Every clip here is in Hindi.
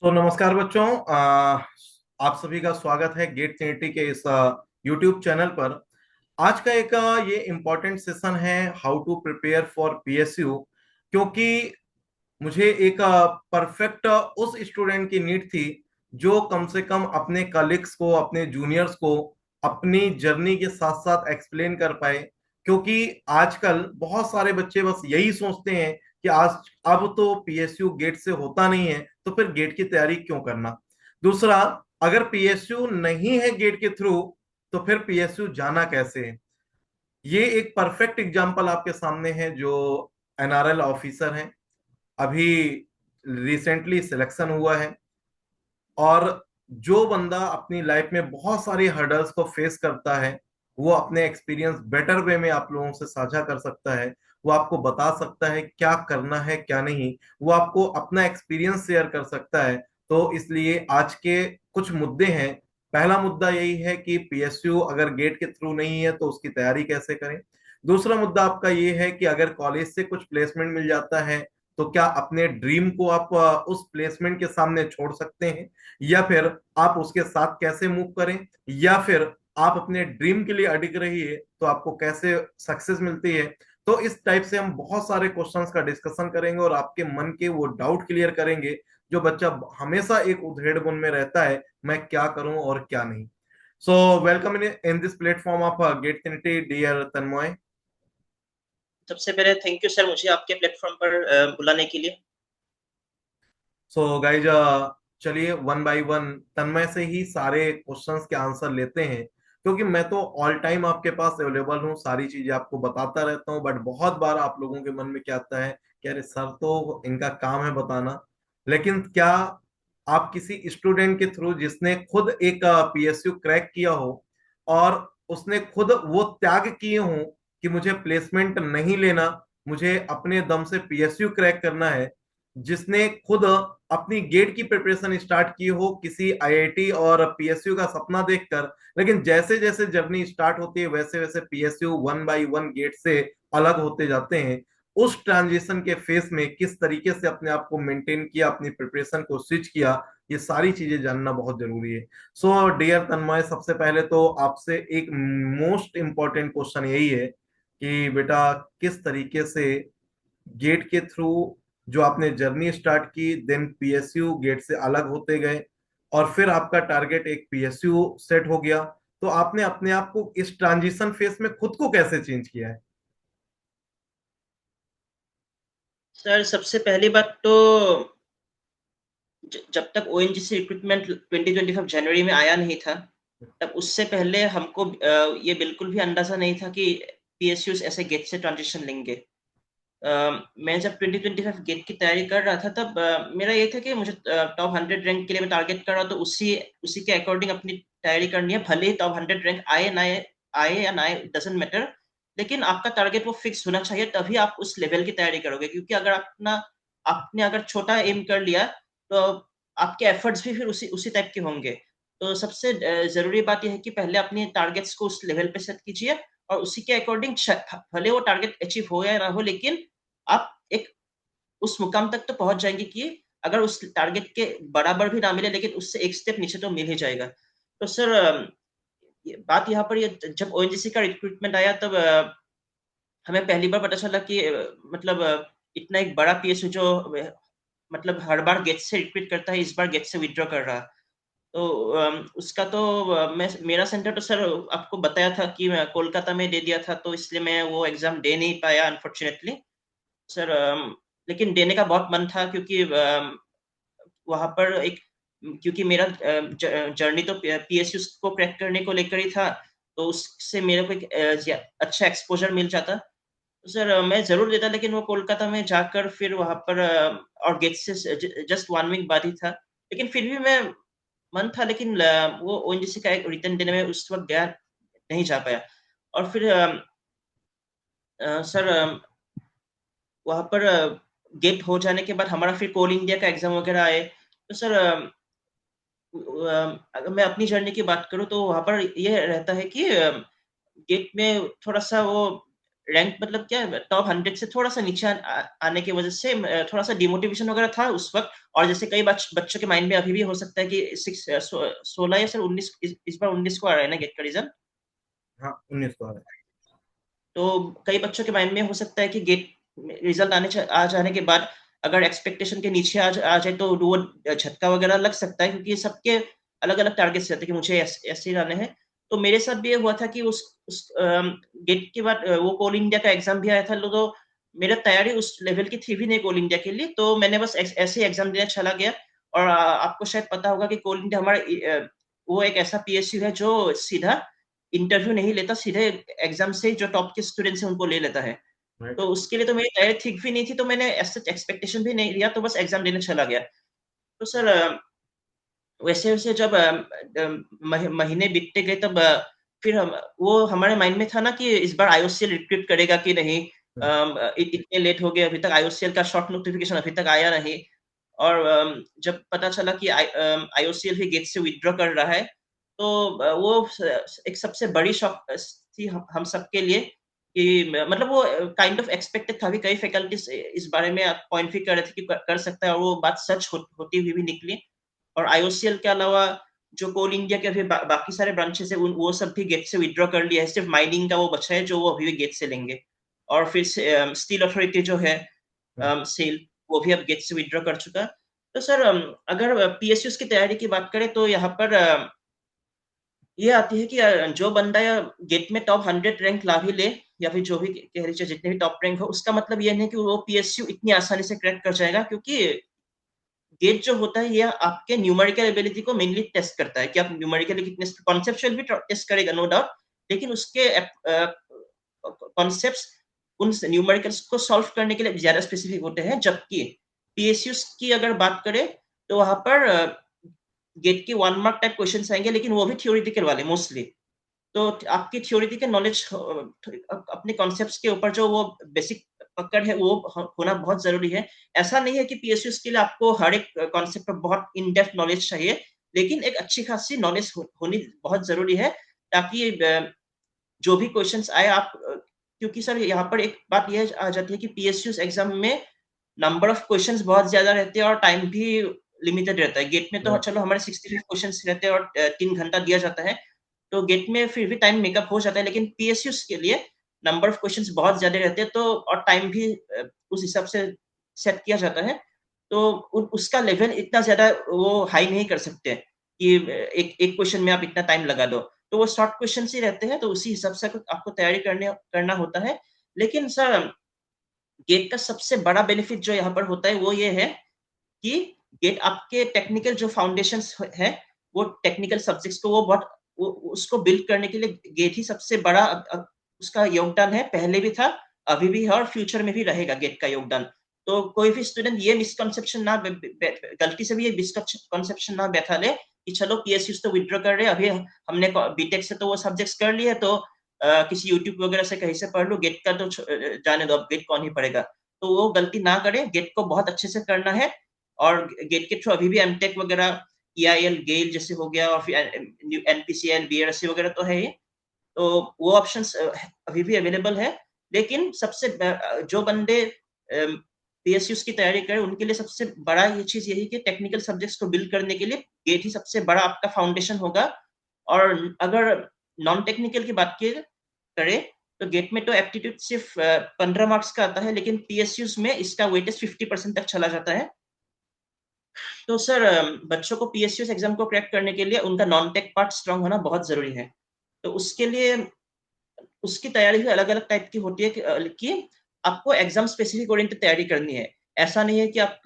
तो नमस्कार बच्चों, आप सभी का स्वागत है गेट ट्रिनिटी के इस यूट्यूब चैनल पर। आज का एक ये इम्पोर्टेंट सेशन है, how to prepare for PSU. क्योंकि मुझे एक परफेक्ट उस स्टूडेंट की नीड थी जो कम से कम अपने कलीग्स को, अपने जूनियर्स को अपनी जर्नी के साथ साथ एक्सप्लेन कर पाए। क्योंकि आजकल बहुत सारे बच्चे बस यही सोचते हैं कि आज अब तो पीएसयू गेट से होता नहीं है, तो फिर गेट की तैयारी क्यों करना। दूसरा, अगर पीएसयू नहीं है गेट के थ्रू, तो फिर पीएसयू जाना कैसे है। ये एक परफेक्ट एग्जांपल आपके सामने है। जो एनआरएल ऑफिसर हैं, अभी रिसेंटली सिलेक्शन हुआ है, और जो बंदा अपनी लाइफ में बहुत सारी हर्डल्स को फेस करता है, वो अपने एक्सपीरियंस बेटर वे में आप लोगों से साझा कर सकता है। वो आपको बता सकता है क्या करना है क्या नहीं। वो आपको अपना एक्सपीरियंस शेयर कर सकता है। तो इसलिए आज के कुछ मुद्दे हैं। पहला मुद्दा यही है कि पीएसयू अगर गेट के थ्रू नहीं है तो उसकी तैयारी कैसे करें। दूसरा मुद्दा आपका ये है कि अगर कॉलेज से कुछ प्लेसमेंट मिल जाता है, तो क्या अपने ड्रीम को आप उस प्लेसमेंट के सामने छोड़ सकते हैं, या फिर आप उसके साथ कैसे मूव करें, या फिर आप अपने ड्रीम के लिए अडिग रहिए तो आपको कैसे सक्सेस मिलती है। तो इस टाइप से हम बहुत सारे क्वेश्चंस का डिस्कशन करेंगे और आपके मन के वो डाउट क्लियर करेंगे जो बच्चा हमेशा एक उधेड़ बुन में रहता है, मैं क्या करूं और क्या नहीं। So welcome in this platform of Get Trinity, dear Tanmay. सबसे पहले थैंक यू सर मुझे आपके प्लेटफॉर्म पर बुलाने के लिए। सो गाइज, चलिए वन बाय वन तन्मय से ही सारे क्वेश्चंस के आंसर लेते हैं। क्योंकि मैं तो ऑल टाइम आपके पास अवेलेबल हूँ, सारी चीजें आपको बताता रहता हूँ, बट बहुत बार आप लोगों के मन में क्या आता है कि अरे सर तो इनका काम है बताना। लेकिन क्या आप किसी स्टूडेंट के थ्रू जिसने खुद एक पीएसयू क्रैक किया हो, और उसने खुद वो त्याग किए हों कि मुझे प्लेसमेंट नहीं लेना, मुझे अपने दम से पीएसयू क्रैक करना है, जिसने खुद अपनी गेट की प्रिपरेशन स्टार्ट की हो किसी आईआईटी और पीएसयू का सपना देखकर, लेकिन जैसे जैसे जर्नी स्टार्ट होती है वैसे वैसे PSU one by one get से अलग होते जाते हैं। उस ट्रांजिशन के फेस में किस तरीके से अपने आप को मेंटेन किया, अपनी प्रिपरेशन को स्विच किया, ये सारी चीजें जानना बहुत जरूरी है। सो डियर तन्मय, सबसे पहले तो आपसे एक मोस्ट इंपॉर्टेंट क्वेश्चन यही है कि बेटा किस तरीके से गेट के थ्रू जो आपने जर्नी स्टार्ट की, देन पीएसयू गेट से अलग होते गए, और फिर आपका टारगेट एक पीएसयू सेट हो गया, तो आपने अपने आप को इस ट्रांजिशन फेस में खुद को कैसे चेंज किया है। सर सबसे पहली बात तो जब तक ओएनजीसी रिक्रूटमेंट 2025 जनवरी में आया नहीं था, तब उससे पहले हमको ये बिल्कुल भी अंदाजा नहीं था कि पीएसयूज ऐसे गेट से ट्रांजिशन लेंगे। मैं जब 2025 गेट की तैयारी कर रहा था तब मेरा ये था कि मुझे टॉप 100 रैंक के लिए मैं टारगेट कर रहा, तो उसी उसी के अकॉर्डिंग अपनी तैयारी करनी है। भले ही टॉप 100 रैंक आए या ना आए, डजेंट मैटर, लेकिन आपका टारगेट वो फिक्स होना चाहिए, तभी आप उस लेवल की तैयारी करोगे। क्योंकि अगर आपने अगर छोटा एम कर लिया, तो आपके एफर्ट्स भी फिर उसी उसी टाइप के होंगे। तो सबसे जरूरी बात यह है कि पहले अपने टारगेट्स को उस लेवल पे सेट कीजिए, और उसी के अकॉर्डिंग भले वो टारगेट अचीव हो या ना हो, लेकिन आप एक उस मुकाम तक तो पहुंच जाएंगे कि अगर उस टारगेट के बराबर भी ना मिले, लेकिन उससे एक स्टेप नीचे तो मिल ही जाएगा। तो सर बात यहाँ पर ये, जब ओएनजीसी का रिक्रूटमेंट आया तब हमें पहली बार पता चला कि मतलब इतना एक बड़ा पीएसयू जो मतलब हर बार गेट से रिक्रूट करता है, इस बार गेट से विड्रॉ कर रहा। तो उसका तो मैं मेरा सेंटर तो सर आपको बताया था कि मैं कोलकाता में दे दिया था, तो इसलिए मैं वो एग्जाम दे नहीं पाया अनफॉर्चुनेटली सर। लेकिन देने का बहुत मन था, क्योंकि वहां पर एक, क्योंकि मेरा जर्नी तो पीएसयू को क्रैक करने को लेकर ही था, तो उससे मेरे को एक अच्छा एक्सपोजर मिल जाता। तो सर मैं जरूर देता, लेकिन वो कोलकाता में जाकर फिर वहां पर और गेट से जस्ट 1 वीक बाद ही था। लेकिन फिर भी मैं मन था, लेकिन वो ओएनजीसी का एक रिटर्न देने में उस वक्त गया, नहीं जा पाया। और फिर सर वहां पर गेट हो जाने के बाद हमारा फिर कोल इंडिया का एग्जाम वगैरह आए। तो सर अगर मैं अपनी जर्नी की बात करूं, तो वहां पर यह रहता है कि गेट में थोड़ा सा वो रैंक मतलब क्या, टॉप 100 से थोड़ा सा नीचे आने की वजह से थोड़ा सा डिमोटिवेशन वगैरह था उस वक्त। और जैसे कई बच्चों के माइंड में अभी भी हो सकता है कि 16 या सर 19, इस बार 19 को आ रहा है ना गेट का रिजल्ट। हाँ, 19 को है। तो कई बच्चों के माइंड में हो सकता है कि गेट रिजल्ट आ जाने के बाद अगर एक्सपेक्टेशन के नीचे आ जाए तो वो झटका वगैरह लग सकता है, क्योंकि सबके अलग अलग टारगेट्स रहते हैं कि मुझे ऐसे ही लाने हैं। तो मेरे साथ भी ये हुआ था कि उस गेट के बाद वो कोल इंडिया का एग्जाम भी आया था, तो मेरा तैयारी उस लेवल की थी भी नहीं कोल इंडिया के लिए, तो मैंने बस ऐसे एग्जाम देने चला गया। और आपको शायद पता होगा कि कोल इंडिया हमारा वो एक ऐसा पीएसयू है जो सीधा इंटरव्यू नहीं लेता, सीधे एग्जाम से जो टॉप के स्टूडेंट्स हैं उनको ले लेता है। राइट। तो उसके लिए तो मेरी तैयारी ठीक भी नहीं थी, तो मैंने ऐसा एक्सपेक्टेशन भी नहीं लिया, तो बस एग्जाम देने चला गया। तो सर वैसे वैसे जब महीने बीतते गए तब फिर हम वो हमारे माइंड में था ना कि इस बार आईओसीएल रिक्रूट करेगा कि नहीं। इतने लेट हो गए, अभी तक आईओसीएल का शॉर्ट नोटिफिकेशन अभी तक आया नहीं। और जब पता चला कि आईओसीएल भी गेट से विथड्रॉ कर रहा है, तो वो एक सबसे बड़ी शॉक थी हम सबके लिए कि मतलब वो काइंड ऑफ एक्सपेक्टेड था भी। कई फैकल्टीज इस बारे में पॉइंट भी कर रहे थे कि कर सकता है, और वो बात सच होती हुई भी निकली। और आईओसीएल के अलावा जो कोल इंडिया के अभी बाकी सारे ब्रांचेस है वो सब भी गेट से विथड्रॉ कर लिया है, सिर्फ माइनिंग का वो बचा है जो वो अभी भी गेट से लेंगे। और फिर स्टील अथॉरिटी जो है सेल, वो भी अब गेट से विथड्रॉ कर चुका। तो सर अगर पीएसयूज की तैयारी की बात करें तो यहाँ पर ये आती है कि जो बंदा या गेट में टॉप 100 रैंक ला भी ले, या फिर जो भी कह लीजिए जितने भी टॉप रैंक हो, उसका मतलब ये नहीं कि वो पीएसयू इतनी आसानी से क्रैक कर जाएगा, क्योंकि गेट जो होता है ये आपके न्यूमेरिकल एबिलिटी को मेनली टेस्ट करता है कि आप न्यूमेरिकली कितने, कॉन्सेप्चुअल भी टेस्ट करेगा नो डाउट, लेकिन उसके कॉन्सेप्ट्स उन न्यूमेरिकल्स को सॉल्व करने के लिए ज्यादा स्पेसिफिक होते हैं। जबकि पीएसयूज की अगर बात करें तो वहां पर गेट के 1 मार्क टाइप क्वेश्चन आएंगे, लेकिन वो भी थ्योरेटिकल वाले मोस्टली। तो आपकी थ्योरेटिकल नॉलेज अपने कॉन्सेप्ट्स के ऊपर जो वो बेसिक पकड़ है वो होना बहुत जरूरी है। ऐसा नहीं है कि पीएसयू के लिए आपको हर एक कॉन्सेप्ट पर बहुत इन डेप्थ नॉलेज चाहिए, लेकिन एक अच्छी खासी नॉलेज होनी बहुत जरूरी है, ताकि जो भी क्वेश्चंस आए आप क्योंकि सर यहाँ पर एक बात यह आ जाती है कि पीएसयू एग्जाम में नंबर ऑफ क्वेश्चंस बहुत ज्यादा रहते हैं और टाइम भी लिमिटेड रहता है। गेट में तो चलो हमारे 65 क्वेश्चंस रहते हैं और 3 घंटा दिया जाता है, तो गेट में फिर भी टाइम मेकअप हो जाता है। लेकिन पीएसयू के लिए नंबर ऑफ क्वेश्चंस बहुत ज्यादा रहते हैं, तो और टाइम भी उस हिसाब से सेट किया जाता है, तो उसका लेवल इतना ज्यादा वो हाई नहीं कर सकते कि एक एक क्वेश्चन में आप इतना टाइम लगा दो। तो वो शॉर्ट क्वेश्चन ही रहते हैं, तो उसी हिसाब से आपको तैयारी करना होता है। लेकिन सर गेट का सबसे बड़ा बेनिफिट जो यहाँ पर होता है वो ये है कि गेट आपके टेक्निकल जो फाउंडेशंस है, वो टेक्निकल सब्जेक्ट्स को वो उसको बिल्ड करने के लिए गेट ही सबसे बड़ा उसका योगदान है। पहले भी था, अभी भी है और फ्यूचर में भी रहेगा गेट का योगदान। तो कोई भी स्टूडेंट ये मिसकंसेप्शन ना गलती से भी ये मिसकंसेप्शन ना बैठा ले कि चलो पीएसयू तो विथड्रॉ कर रहे हैं, अभी हमने बीटेक से तो वो सब्जेक्ट्स कर लिए, तो किसी यूट्यूब वगैरह से कहीं से पढ़ लो, गेट का तो जाने दो, अब गेट कौन ही पढ़ेगा। तो वो गलती ना करें, गेट को बहुत अच्छे से करना है। और गेट के थ्रू अभी भी एमटेक वगैरह, ईआईएल गेल जैसे हो गया, और फिर एनपीसीएल बीआरसी वगैरह तो है ही, तो वो ऑप्शंस अभी भी अवेलेबल है। लेकिन सबसे जो बंदे पीएसयू की तैयारी करें उनके लिए सबसे बड़ा ये चीज यही कि टेक्निकल सब्जेक्ट्स को बिल्ड करने के लिए गेट ही सबसे बड़ा आपका फाउंडेशन होगा। और अगर नॉन टेक्निकल की बात करें तो गेट में तो एप्टीट्यूड सिर्फ 15 मार्क्स का आता है, लेकिन पीएसयू में इसका वेटेज 50% तक चला जाता है। तो सर बच्चों को पीएसयू एग्जाम को क्रैक करने के लिए उनका नॉन टेक पार्ट स्ट्रांग होना बहुत जरूरी है। तो उसके लिए उसकी तैयारी भी अलग अलग टाइप की होती है कि आपको एग्जाम स्पेसिफिक ओरिएंटेड तैयारी करनी है। ऐसा नहीं है कि आप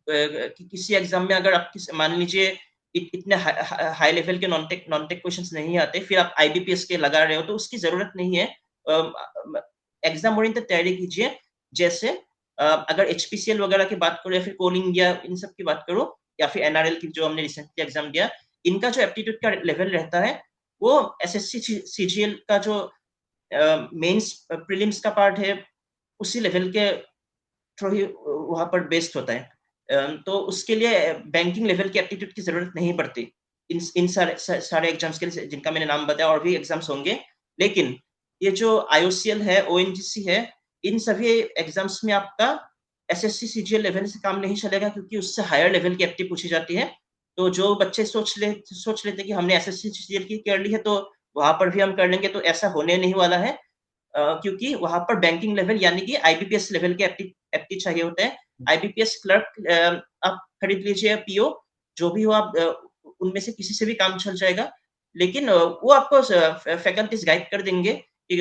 किसी एग्जाम में अगर आप मान लीजिए इतने हाई लेवल के नॉन टेक क्वेश्चंस नहीं आते, फिर आप आईबीपीएस के लगा रहे हो, तो उसकी जरूरत नहीं है। एग्जाम ओरिएंटेड तैयारी कीजिए। जैसे अगर एचपीसीएल वगैरह की बात करो, या फिर कोल इंडिया, इन सब की बात करो, या फिर एनआरएल की जो हमने रिसेंटली एग्जाम दिया, इनका जो एप्टीट्यूड का लेवल रहता है वो एसएससी सीजीएल का जो मेंस प्रीलिम्स का पार्ट है उसी लेवल के थ्रू ही वहां पर बेस्ड होता है। तो उसके लिए बैंकिंग लेवल की एप्टीट्यूड की जरूरत नहीं पड़ती इन सारे एग्जाम्स के लिए जिनका मैंने नाम बताया, और भी एग्जाम्स होंगे। लेकिन ये जो IOCL है, ONGC है, इन सभी एग्जाम्स में आपका SSC CGL लेवल से काम नहीं चलेगा, क्योंकि उससे हायर लेवल की एप्टी पूछी जाती है। तो जो बच्चे सोच लेते कि हमने SSC CGL की कर ली है तो वहां पर भी हम कर लेंगे, तो ऐसा होने नहीं वाला है। क्योंकि वहां पर बैंकिंग लेवल यानी कि IBPS लेवल के एप्टी चाहिए होते हैं। IBPS क्लर्क आप खरीद लीजिए, PO जो भी हो आप, उनमें से किसी से भी काम चल जाएगा। लेकिन वो आपको फैकल्टीज गाइड कर देंगे कि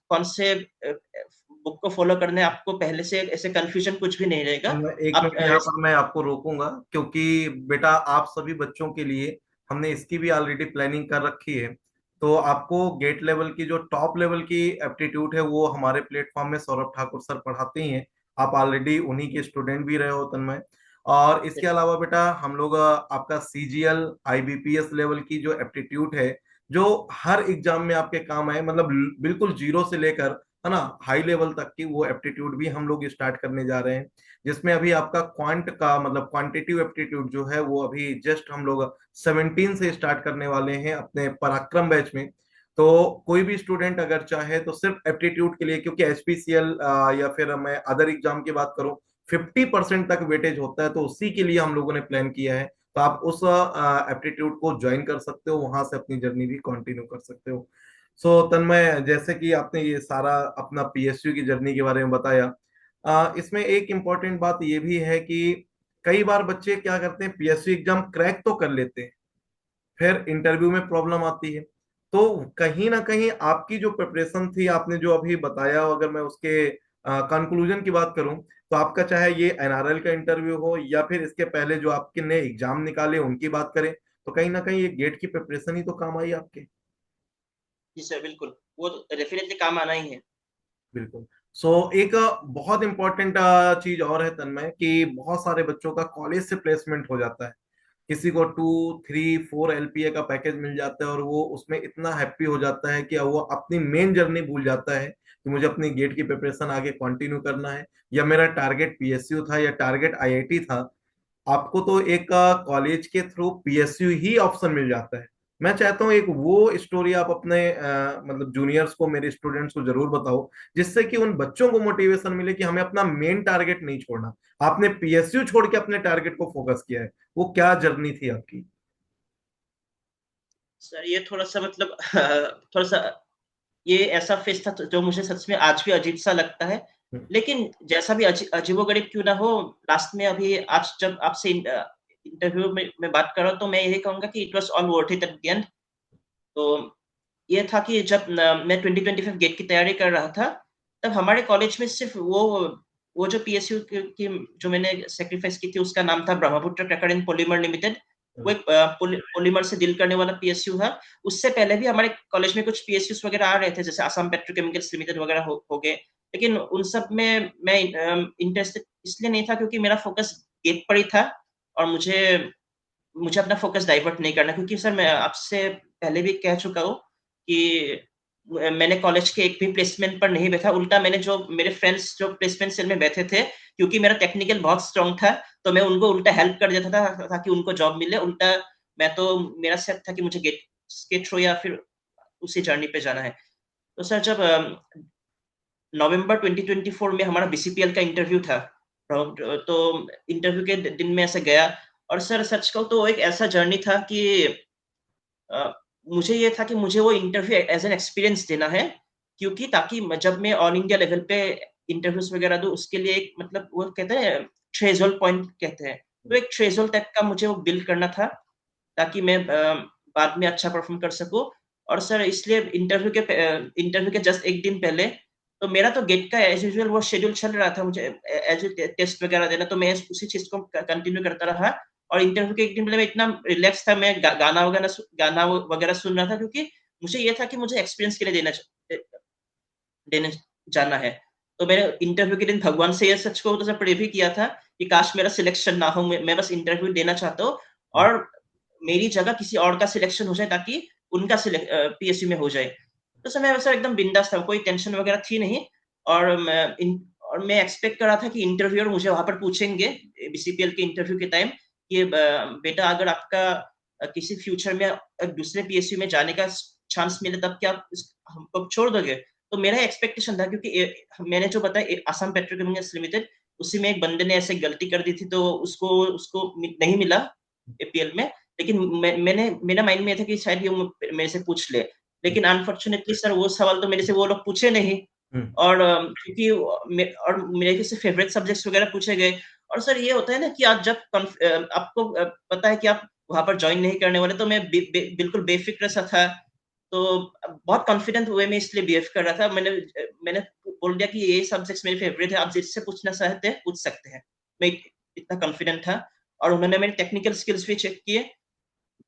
कौन से बुक को फॉलो करना है। आपको पहले से ऐसे कंफ्यूजन कुछ भी नहीं रहेगा। एक आप मिनट यहाँ पर मैं आपको रोकूंगा, क्योंकि बेटा आप सभी बच्चों के लिए हमने इसकी भी ऑलरेडी प्लानिंग कर रखी है। तो आपको गेट लेवल की जो टॉप लेवल की एप्टीट्यूड है वो हमारे प्लेटफॉर्म में सौरभ ठाकुर सर पढ़ाते ही हैं। आप ऑलरेडी उन्हीं के स्टूडेंट भी रहे हो तन्मय। और इसके अलावा बेटा हम लोग आपका CGL IBPS लेवल की जो एप्टीट्यूड है, जो हर एग्जाम में आपके काम आए, मतलब बिल्कुल जीरो से लेकर है ना हाई लेवल तक की वो एप्टीट्यूड भी हम लोग स्टार्ट करने जा रहे हैं। जिसमें अभी आपका क्वांट का मतलब क्वांटिटिव एप्टीट्यूड जो है वो अभी जस्ट हम लोग 17 से स्टार्ट करने वाले हैं अपने पराक्रम बैच में। तो कोई भी स्टूडेंट अगर चाहे तो सिर्फ एप्टीट्यूड के लिए, क्योंकि HPCL या फिर मैं अदर एग्जाम की बात करूं 50% तक वेटेज होता है, तो उसी के लिए हम लोगों ने प्लान किया है। तो आप उस एप्टीट्यूड को ज्वाइन कर सकते हो, वहां से अपनी जर्नी भी कंटिन्यू कर सकते हो। तन्मय, जैसे कि आपने ये सारा अपना PSU की जर्नी के बारे में बताया, इसमें एक इम्पॉर्टेंट बात ये भी है कि कई बार बच्चे क्या करते हैं, PSU एग्जाम क्रैक तो कर लेते हैं, फिर इंटरव्यू में प्रॉब्लम आती है। तो कहीं ना कहीं आपकी जो प्रिपरेशन थी, आपने जो अभी बताया, अगर मैं उसके कंक्लूजन की बात करूं, तो आपका चाहे ये NRL का इंटरव्यू हो या फिर इसके पहले जो आपके ने एग्जाम निकाले उनकी बात करें, तो कहीं ना कहीं ये गेट की प्रिपरेशन ही तो काम आई आपके। जी सर, बिल्कुल वो तो डेफिनेटली काम आना ही है। बिल्कुल। एक बहुत इंपॉर्टेंट चीज और है तन्मय, कि बहुत सारे बच्चों का कॉलेज से प्लेसमेंट हो जाता है। किसी को 2 3 4 LPA का पैकेज मिल जाता है और वो उसमें इतना हैप्पी हो जाता है कि वो अपनी मेन जर्नी भूल जाता है कि मुझे अपनी गेट की प्रिपरेशन आगे कंटिन्यू करना है, या मेरा टारगेट PSU था या टारगेट IIT था। आपको तो एक कॉलेज के थ्रू PSU ही ऑप्शन मिल जाता है। मैं चाहता हूँ एक वो स्टोरी आप अपने मतलब जूनियर्स को, मेरे स्टूडेंट्स को जरूर बताओ, जिससे कि उन बच्चों को मोटिवेशन मिले कि हमें अपना मेन टारगेट नहीं छोड़ना। आपने PSU छोड़ के अपने टारगेट को फोकस किया है, वो क्या जर्नी थी आपकी? सर ये थोड़ा सा मतलब थोड़ा सा ये ऐसा फेस था जो मुझे सच में आज भी अजीब सा लगता है। हम्म। लेकिन जैसा भी अजीबोगरीब क्यों ना हो, लास्ट में अभी आज जब आपसे इंटरव्यू में मैं बात कर रहा हूँ, तो मैं यही कहूंगा कि it was all worth it at the end. तो ये था कि जब मैं 2025 गेट की तैयारी कर रहा था, तब हमारे कॉलेज में सिर्फ वो जो PSU की जो मैंने सेक्रीफाइस की थी, उसका नाम था Brahmaputra cracker and polymer limited. वो एक पॉलीमर से डील करने वाला PSU है। उससे पहले भी हमारे कॉलेज में कुछ PSUs वगैरह आ रहे थे, जैसे आसाम पेट्रोकेमिकल्स लिमिटेड वगैरह हो गए। लेकिन उन सब में मैं इंटरेस्टेड इसलिए नहीं था क्योंकि मेरा फोकस गेट पर ही था, और मुझे मुझे अपना फोकस डाइवर्ट नहीं करना। क्योंकि सर मैं आपसे पहले भी कह चुका हूँ कि मैंने कॉलेज के एक भी प्लेसमेंट पर नहीं बैठा। उल्टा मैंने जो मेरे फ्रेंड्स जो प्लेसमेंट सेल में बैठे थे, क्योंकि मेरा टेक्निकल बहुत स्ट्रांग था, तो मैं उनको उल्टा हेल्प कर देता था ताकि उनको जॉब मिले। उल्टा मैं तो मेरा सेट था कि मुझे गेट के थ्रू या फिर उसी जर्नी पे जाना है। तो सर जब नवंबर 2024 में हमारा BCPL का इंटरव्यू था, तो इंटरव्यू के दिन में ऐसे गया। और सर सच कहूँ तो एक ऐसा जर्नी था कि अ, मुझे ये था कि मुझे वो इंटरव्यू एज एन एक्सपीरियंस देना है, क्योंकि ताकि जब मैं ऑल इंडिया लेवल पे इंटरव्यूज वगैरह दूं, उसके लिए एक मतलब वो कहते हैं थ्रेशोल्ड पॉइंट कहते हैं, तो एक थ्रेशोल्ड टाइप का मुझे वो बिल्ड करना था, ताकि मैं बाद में अच्छा परफॉर्म कर सकूं। और सर इसलिए इंटरव्यू के जस्ट एक दिन पहले, तो मेरा तो गेट का एज यूजुअल वो शेड्यूल चल रहा था, मुझे एज टेस्ट वगैरह देना, तो मैं उसी चीज को कंटिन्यू करता रहा। और इंटरव्यू के एक दिन पहले मैं इतना रिलैक्स था, मैं गाना वगैरह सुन रहा था, क्योंकि मुझे ये था कि मुझे एक्सपीरियंस के लिए देने जाना है। तो मैंने इंटरव्यू के दिन भगवान से ये सच को तो प्रे भी किया था कि काश मेरा सिलेक्शन ना हो, मैं बस इंटरव्यू देना चाहता हूँ और मेरी जगह किसी और का सिलेक्शन हो जाए, ताकि उनका PSU में हो जाए। तो सर मैं वैसा एकदम बिंदास था, कोई टेंशन वगैरह थी नहीं। और मैं एक्सपेक्ट कर रहा था कि इंटरव्यूअर मुझे वहां पर पूछेंगे BCPL के इंटरव्यू के टाइम कि बेटा अगर आपका किसी फ्यूचर में दूसरे PSU में जाने का चांस मिले तब क्या आप हमको छोड़ दोगे? तो मेरा एक्सपेक्टेशन था, क्योंकि मैंने जो बताया असम पेट्रोकेमिकल्स लिमिटेड, उसी में एक बंदे ने ऐसे गलती कर दी थी, तो उसको उसको नहीं मिला एपीएल में। लेकिन मैंने मेरा माइंड में था कि शायद ये मेरे से पूछ ले, लेकिन अनफॉर्चुनेटली सर वो सवाल तो मेरे से वो लोग पूछे नहीं। और क्योंकि और मेरे से फेवरेट सब्जेक्ट्स वगैरह पूछे गए। और सर ये होता है ना कि आप जब आपको पता है कि आप वहां पर ज्वाइन नहीं करने वाले, तो मैं बिल्कुल बेफिक्र सा था। तो बहुत कॉन्फिडेंट हुए मैं इसलिए बिहेव कर रहा था। मैंने बोल दिया कि ये सब्जेक्ट्स मेरे फेवरेट है, आप जिससे पूछना चाहते हैं पूछ सकते हैं। मैं इतना कॉन्फिडेंट था। और उन्होंने मेरे टेक्निकल स्किल्स भी चेक किए।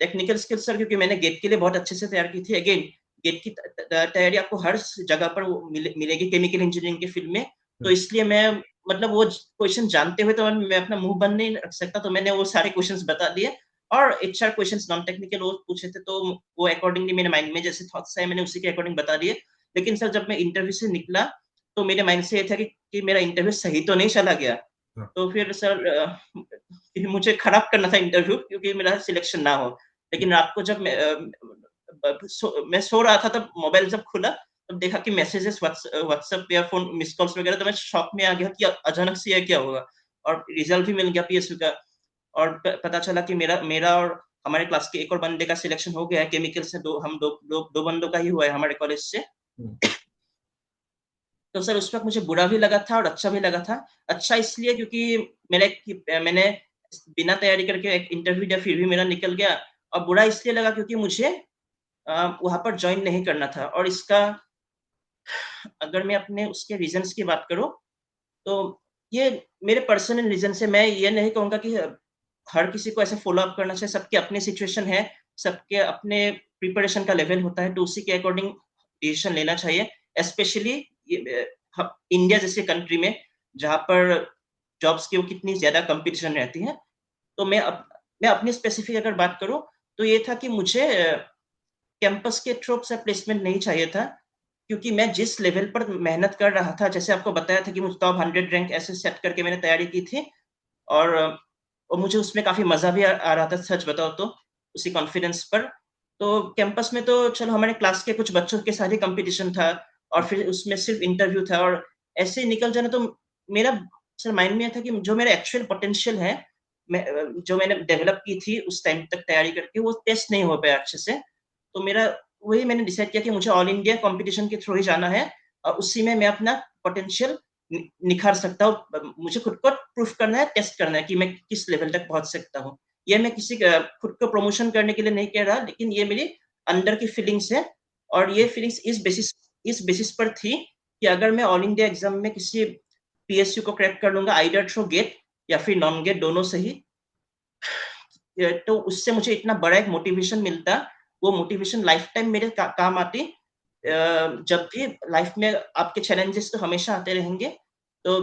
टेक्निकल स्किल्स सर, क्योंकि मैंने गेट के लिए बहुत अच्छे से तैयार की थी। अगेन गेट की तैयारी आपको हर जगह पर मिलेगी केमिकल इंजीनियरिंग के फील्ड में। तो इसलिए मैं मतलब वो क्वेश्चन जानते हुए तो मैं अपना मुंह बंद नहीं रख सकता, तो मैंने वो सारे क्वेश्चंस बता दिए। और एचआर क्वेश्चंस नॉन टेक्निकल वो पूछे थे, तो वो अकॉर्डिंगली मेरे माइंड में जैसे थॉट्स है मैंने उसी के अकॉर्डिंग बता दिए। लेकिन सर जब मैं इंटरव्यू से निकला, तो मेरे माइंड से ये था कि मेरा इंटरव्यू सही तो नहीं चला गया। तो फिर सर मुझे खराब करना था इंटरव्यू, क्योंकि मेरा सिलेक्शन ना हो। लेकिन रात को जब मैं सो रहा था, तब मोबाइल जब खुला, तब देखा कि मैसेजेस व्हाट्सएप या फोन मिस कॉल्स वगैरह, तो मैं शॉक में आ गया कि अचानक से यह क्या होगा। और रिजल्ट भी मिल गया पीएसयू का। और पता चला कि मेरा मेरा और हमारे क्लास के एक और बंदे का सिलेक्शन हो गया है केमिकल से। हम दो बंदों का ही हुआ है हमारे कॉलेज से। तो सर उस वक्त मुझे बुरा भी लगा था और अच्छा भी लगा था। अच्छा इसलिए क्योंकि मैंने बिना तैयारी करके एक इंटरव्यू दिया, फिर भी मेरा निकल गया। और बुरा इसलिए लगा क्योंकि मुझे वहां पर ज्वाइन नहीं करना था। और इसका अगर मैं अपने उसके रीजंस की बात करूं, तो ये मेरे पर्सनल रीजन से, मैं ये नहीं कहूंगा कि हर किसी को ऐसे फॉलो अप करना चाहिए। सबकी अपनी सिचुएशन है, सबके अपने प्रिपरेशन का लेवल होता है, तो उसी के अकॉर्डिंग डिसीजन लेना चाहिए। स्पेशली इंडिया जैसे कंट्री में, जहाँ पर जॉब्स की वो कितनी ज्यादा कंपटीशन रहती है। तो मैं अपनी स्पेसिफिक अगर बात करूं, तो ये था कि मुझे कैंपस के थ्रू से प्लेसमेंट नहीं चाहिए था। क्योंकि मैं जिस लेवल पर मेहनत कर रहा था, जैसे आपको बताया था कि मुझे टॉप 100 रैंक ऐसे सेट करके मैंने तैयारी की थी। और मुझे उसमें काफी मजा भी आ रहा था, सच बताओ तो, उसी कॉन्फिडेंस पर। तो कैंपस में तो चलो हमारे क्लास के कुछ बच्चों के साथ ही कंपटीशन था, और फिर उसमें सिर्फ इंटरव्यू था, और ऐसे ही निकल जाना। तो मेरा सर माइंड में था कि जो मेरा एक्चुअल पोटेंशियल है, जो मैंने डेवलप की थी उस टाइम तक तैयारी करके, वो टेस्ट नहीं हो पाया अच्छे से। तो मेरा वही मैंने डिसाइड किया कि मुझे ऑल इंडिया कंपटीशन के थ्रू ही जाना है, और उसी में मैं अपना पोटेंशियल निखार सकता हूँ। मुझे खुद को प्रूफ करना है, टेस्ट करना है कि मैं किस लेवल तक पहुंच सकता हूँ। ये मैं किसी खुद को प्रमोशन करने के लिए नहीं कह रहा, लेकिन ये मेरी अंदर की फीलिंग्स है। और ये फीलिंग्स इस बेसिस पर थी कि अगर मैं ऑल इंडिया एग्जाम में किसी पीएसयू को क्रैक कर लूंगा, आइदर थ्रू गेट या फिर नॉन गेट, दोनों सही, तो उससे मुझे इतना बड़ा एक मोटिवेशन मिलता। वो मोटिवेशन लाइफ टाइम मेरे काम आती। जब भी लाइफ में आपके चैलेंजेस तो हमेशा आते रहेंगे, तो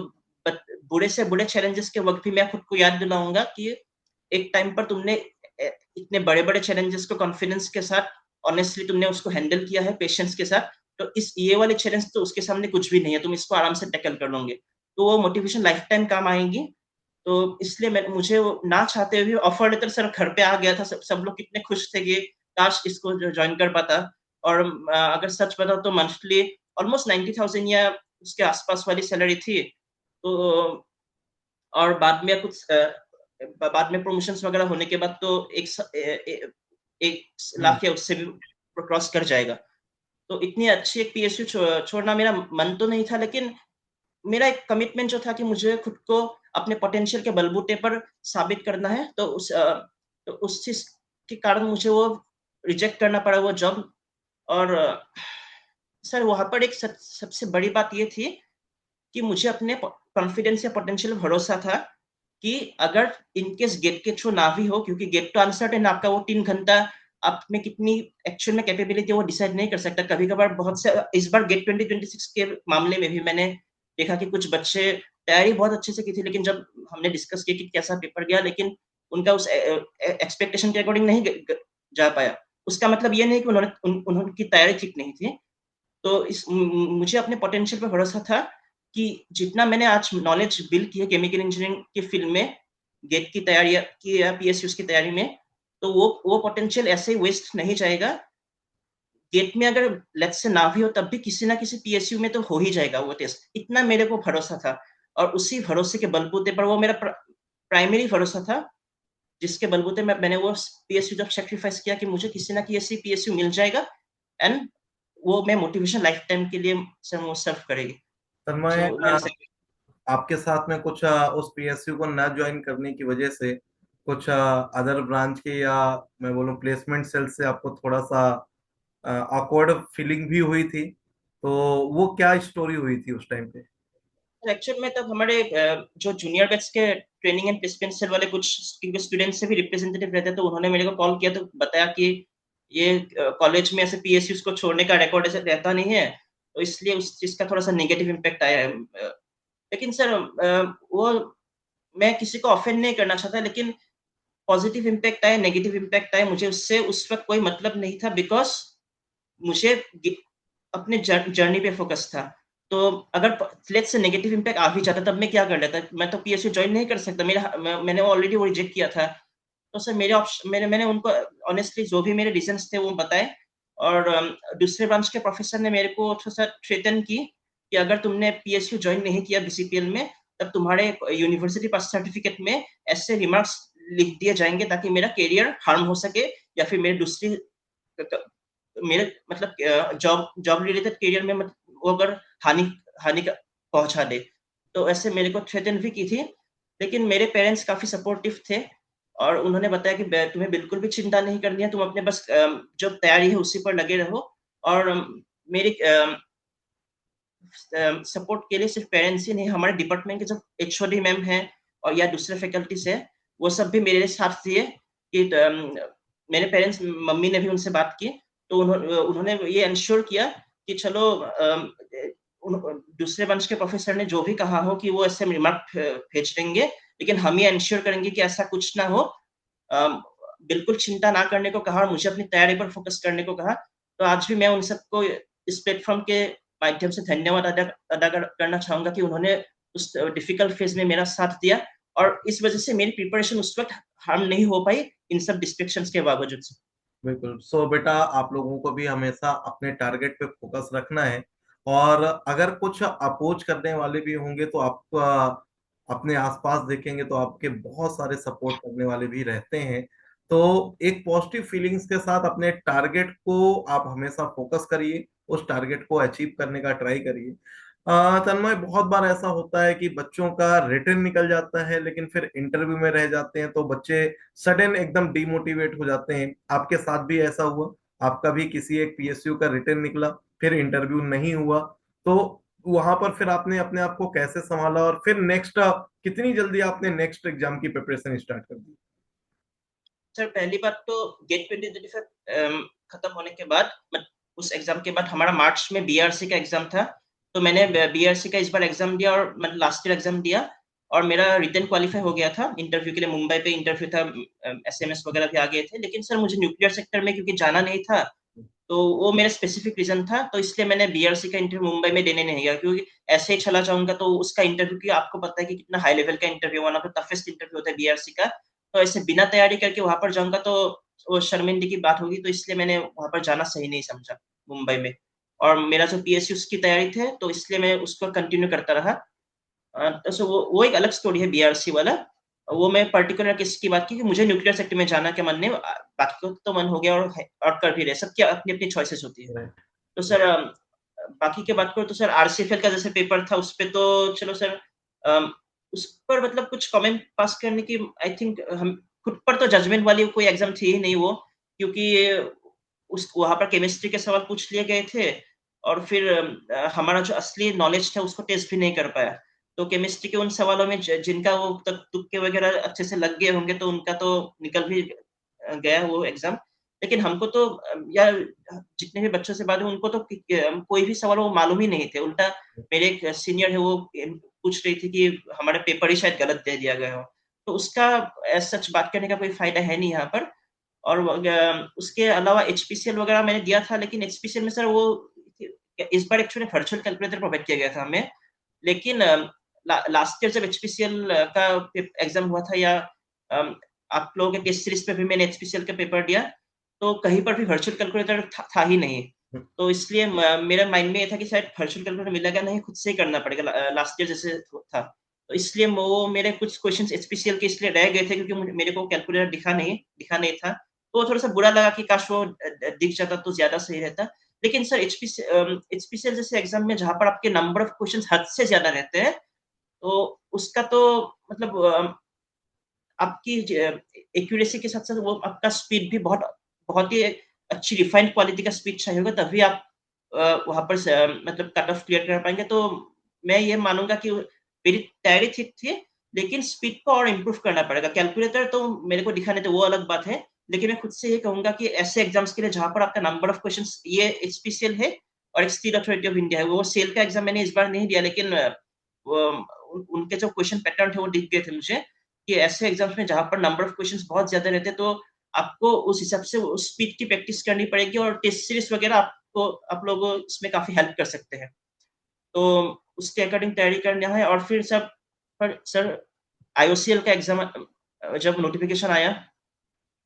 बुरे से बुरे चैलेंजेस के वक्त भी मैं खुद को याद दिलाऊंगा कि एक टाइम पर तुमने इतने बड़े बड़े चैलेंजेस को कॉन्फिडेंस के साथ, ऑनेस्टली तुमने उसको हैंडल किया है पेशेंस के साथ। तो ये वाले चैलेंज तो उसके सामने कुछ भी नहीं है, तुम इसको आराम से टैकल कर लोगे। तो वो मोटिवेशन लाइफ टाइम काम आएंगी। तो इसलिए मुझे ना चाहते हुए ऑफर लेटर सर घर पे आ गया था। सब लोग कितने खुश थे कि काश इसको ज्वाइन कर पाता। और अगर सच बताओ तो मंथली ऑलमोस्ट 90,000 या उसके आसपास वाली सैलरी थी। तो और बाद में प्रमोशंस वगैरह होने के बाद तो 1 लाख या उससे भी क्रॉस कर जाएगा। तो इतनी अच्छी एक पीएसयू छोड़ना मेरा मन तो नहीं था, लेकिन मेरा एक कमिटमेंट जो था कि मुझे खुद को अपने पोटेंशियल के बलबूते पर साबित करना है। तो उस चीज के कारण मुझे वो रिजेक्ट करना पड़ा वो जॉब। और सर वहां पर एक सबसे बड़ी बात ये थी कि मुझे अपने कॉन्फिडेंस या पोटेंशियल भरोसा था कि अगर इनकेस गेट के थ्रू ना भी हो, क्योंकि गेट तो अनसर्टेन, आपका वो 3 घंटा आप में कितनी एक्चुअल में कैपेबिलिटी वो डिसाइड नहीं कर सकता। कभी कभार बहुत से, इस बार गेट 2026 के मामले में भी मैंने देखा कि कुछ बच्चे तैयारी बहुत अच्छे से की थी, लेकिन जब हमने डिस्कस किया कि कैसा पेपर गया, लेकिन उनका उस एक्सपेक्टेशन के अकॉर्डिंग नहीं जा पाया। उसका मतलब ये नहीं कि उनकी तैयारी ठीक नहीं थी। तो मुझे अपने पोटेंशियल पर भरोसा था कि जितना मैंने आज नॉलेज बिल्ड की है केमिकल इंजीनियरिंग की फील्ड में, गेट की तैयारी की या पीएसयू की तैयारी में, तो वो पोटेंशियल ऐसे वेस्ट नहीं जाएगा। गेट में अगर लेट्स से ना भी हो तब भी किसी ना किसी पीएसयू में तो हो ही जाएगा वो टेस्ट, इतना मेरे को भरोसा था। और उसी भरोसे के बलबूते पर, वो मेरा प्राइमरी भरोसा था जिसके बलबूते मैंने वो पीएसयू जब सेक्रीफाइस किया कि मुझे किसी ना किसी पीएसयू मिल जाएगा, एंड वो मैं मोटिवेशन लाइफ टाइम के लिए सर वो सर्व करेगी। तन्मय, सो मैंने आपके साथ में कुछ उस पीएसयू को ना ज्वाइन करने की वजह से कुछ अदर ब्रांच के, या मैं बोलूं प्लेसमेंट सेल से, आपको थोड़ा सा ऑकवर्ड फीलिंग भी हुई थी, तो वो क्या स्टोरी हुई थी उस टाइम पे? एक्चुअल में तब हमारे जो जूनियर बैच के ट्रेनिंग एंड प्लेसमेंट सेल वाले कुछ स्टूडेंट्स से भी रिप्रेजेंटेटिव रहते, तो उन्होंने मेरे को कॉल किया तो बताया कि ये कॉलेज में ऐसे पीएसयूज को छोड़ने का रिकॉर्ड ऐसे रहता नहीं है, तो इसलिए उस चीज का थोड़ा सा नेगेटिव इम्पैक्ट आया है। लेकिन सर वो मैं किसी को ऑफेंड नहीं करना चाहता, लेकिन पॉजिटिव इम्पैक्ट आए नेगेटिव इम्पैक्ट आए, मुझे उससे उस वक्त कोई मतलब नहीं था, बिकॉज मुझे अपने जर्नी पे फोकस था। तो अगर लेट्स से नेगेटिव इम्पैक्ट आ भी जाता तब मैं क्या कर लेता, मैं तो पीएसयू ज्वाइन नहीं कर सकता, मैंने ऑलरेडी वो रिजेक्ट किया था। तो सर मेरे ऑप्शन मैंने उनको ऑनेस्टली जो भी मेरे रीजंस थे वो बताए। और दूसरे ब्रांच के प्रोफेसर ने मेरे को थोड़ा सा थ्रेटन की कि अगर तुमने पीएसयू ज्वाइन नहीं किया बीसीपीएल में, तब तुम्हारे यूनिवर्सिटी पास सर्टिफिकेट में ऐसे रिमार्क्स लिख दिए जाएंगे ताकि मेरा करियर हार्म हो सके, या फिर मेरे दूसरी मेरे मतलब जॉब जॉब रिलेटेड करियर में वो अगर हानि हानि पहुंचा दे। तो ऐसे मेरे को थ्रेटन भी की थी, लेकिन मेरे पेरेंट्स काफी सपोर्टिव थे और उन्होंने बताया कि तुम्हें बिल्कुल भी चिंता नहीं करनी है, तुम अपने बस जो तैयारी है उसी पर लगे रहो। और मेरी सपोर्ट के लिए सिर्फ पेरेंट्स ही नहीं, हमारे डिपार्टमेंट के जो एचओडी मैम है और या दूसरे फैकल्टीज है, वो सब भी मेरे साथ दिए कि मेरे पेरेंट्स मम्मी ने भी उनसे बात की, तो उन्होंने ये इंश्योर किया कि चलो दूसरे वंश के प्रोफेसर ने जो भी कहा हो कि वो ऐसे रिमार्क भेज देंगे, लेकिन हम ये इंश्योर करेंगे कि ऐसा कुछ ना हो। बिल्कुल चिंता ना करने को कहा और मुझे अपनी तैयारी पर फोकस करने को कहा। तो आज भी मैं उन सबको इस प्लेटफॉर्म के माध्यम से धन्यवाद अदा करना चाहूंगा कि उन्होंने उस डिफिकल्ट फेज में मेरा साथ दिया, और इस वजह से मेरी प्रिपरेशन उस वक्त हार्म नहीं हो पाई इन सब डिस्ट्रैक्शंस के बावजूद से। बिल्कुल। सो बेटा, आप लोगों को भी हमेशा अपने टारगेट पे फोकस रखना है, और अगर कुछ अपोज करने वाले भी होंगे तो आप अपने आसपास देखेंगे तो आपके बहुत सारे सपोर्ट करने वाले भी रहते हैं। तो एक पॉजिटिव फीलिंग्स के साथ अपने टारगेट को आप हमेशा फोकस करिए, उस टारगेट को अचीव करने का ट्राई करिए। तन्मय, बहुत बार ऐसा होता है कि बच्चों का रिटर्न निकल जाता है लेकिन फिर इंटरव्यू में रह जाते हैं, तो बच्चे सडन एकदम डिमोटिवेट हो जाते हैं। आपके साथ भी ऐसा हुआ? आपका भी किसी एक पीएसयू का रिटर्न निकला, फिर इंटरव्यू नहीं हुआ, तो वहां पर फिर आपने अपने आप को कैसे संभाला, और फिर नेक्स्ट कितनी जल्दी आपने नेक्स्ट एग्जाम की प्रिपरेशन स्टार्ट कर दी? सर पहली बात तो गेट 2025 खत्म होने के बाद, उस एग्जाम के बाद हमारा मार्च में बीआरसी का एग्जाम था। तो मैंने बीआरसी का इस बार एग्जाम दिया और मतलब लास्ट ईयर एग्जाम दिया, और मेरा रिटन क्वालिफाई हो गया था इंटरव्यू के लिए। मुंबई पे इंटरव्यू था, एसएमएस वगैरह भी आ गए थे, लेकिन सर मुझे न्यूक्लियर सेक्टर में क्योंकि जाना नहीं था, तो वो मेरा स्पेसिफिक रीजन था, तो इसलिए मैंने बीआरसी का इंटरव्यू मुंबई में देने नहीं गया, क्योंकि ऐसे ही चला जाऊंगा तो उसका इंटरव्यू की आपको पता है कि कितना हाई लेवल का interview, one of the toughest interview होता है बीआरसी का। तो ऐसे बिना तैयारी करके वहां पर जाऊंगा तो वो शर्मिंदगी की बात होगी, तो इसलिए मैंने वहां पर जाना सही नहीं समझा मुंबई में। और मेरा जो पीएसयू की तैयारी थे तो इसलिए मैं उसको कंटिन्यू करता रहा। तो सो वो एक अलग स्टोरी है बीआरसी वाला। वो मैं पर्टिकुलर केस की बात की कि मुझे न्यूक्लियर सेक्टर में जाना के मन नहीं, बाकी को तो मन हो गया और कर भी रहे, सबकी अपनी अपनी चॉइसेस होती है। राइट। तो सर बाकी की बात करो तो सर आरसीएफएल का जैसे पेपर था उस पे तो चलो सर, अम, उस पर मतलब कुछ कमेंट पास करने की आई थिंक हम खुद पर तो जजमेंट वाली कोई एग्जाम थी ही नहीं वो, क्योंकि उस वहां पर केमिस्ट्री के सवाल पूछ लिए गए थे, और फिर हमारा जो असली नॉलेज था उसको टेस्ट भी नहीं कर पाया। तो केमिस्ट्री के उन सवालों में जिनका वो तक तुक्के वगैरह अच्छे से लग गए होंगे तो उनका तो निकल भी गया वो एग्जाम। लेकिन हमको तो यार जितने भी बच्चों से बात हुई उनको तो कोई भी सवाल वो मालूम ही नहीं थे। उल्टा मेरे एक सीनियर है वो पूछ रही थी कि हमारे पेपर ही शायद गलत दे दिया गया हो। तो उसका सच बात करने का कोई फायदा है नहीं यहाँ पर। और उसके अलावा एचपीसीएल वगैरह मैंने दिया था, लेकिन एचपीसीएल में सर वो इस बार एक्चुअली वर्चुअल कैलकुलेटर प्रोवाइड किया गया था हमें। लेकिन लास्ट ईयर जब एचपीसीएल का एग्जाम हुआ था, या आप लोगों के टेस्ट सीरीज पे भी मैंने एचपीसीएल का पेपर दिया, तो कहीं पर भी वर्चुअल कैलकुलेटर था ही नहीं। तो इसलिए मेरे माइंड में ये था कि शायद वर्चुअल कैलकुलेटर मिलेगा नहीं, खुद से ही करना पड़ेगा, लास्ट ईयर जैसे था। तो इसलिए वो मेरे कुछ क्वेश्चंस एचपीसीएल के इसलिए रह गए थे क्योंकि मेरे को कैलकुलेटर दिखा नहीं था। तो थोड़ा सा बुरा लगा कि काश वो दिख जाता तो ज्यादा सही रहता। लेकिन सर एचपीसीएल जैसे एग्जाम में जहां पर आपके नंबर ऑफ क्वेश्चन हद से ज्यादा रहते हैं, तो उसका तो मतलब आपकी एक्यूरेसी के साथ साथ वो आपका स्पीड भी बहुत बहुत ही अच्छी रिफाइंड क्वालिटी का स्पीड चाहिए होगा, तभी आप वहां पर मतलब कट ऑफ क्लियर कर पाएंगे। तो मैं ये मानूंगा कि मेरी तैयारी ठीक थी, लेकिन स्पीड को और इम्प्रूव करना पड़ेगा। कैलकुलेटर तो मेरे को दिखाने तो वो अलग बात है, लेकिन मैं खुद से ये कहूंगा कि ऐसे एग्जाम्स के लिए जहां पर आपका नंबर ऑफ क्वेश्चन, ये एचपीसीएल है और एक स्टील अथॉरिटी ऑफ इंडिया है, वो सेल का एग्जाम मैंने इस बार नहीं दिया, लेकिन उनके जो क्वेश्चन पैटर्न थे वो दिख गए थे मुझे कि ऐसे एग्जाम्स में जहां पर नंबर ऑफ क्वेश्चंस बहुत ज्यादा रहते हैं, तो आपको उस हिसाब से उस स्पीड की प्रैक्टिस करनी पड़ेगी, और टेस्ट सीरीज वगैरह आपको आप लोगों इसमें काफी हेल्प कर सकते हैं। तो उसके अकॉर्डिंग तैयारी करना है। और फिर सब पर सर आईओसीएल का एग्जाम जब नोटिफिकेशन आया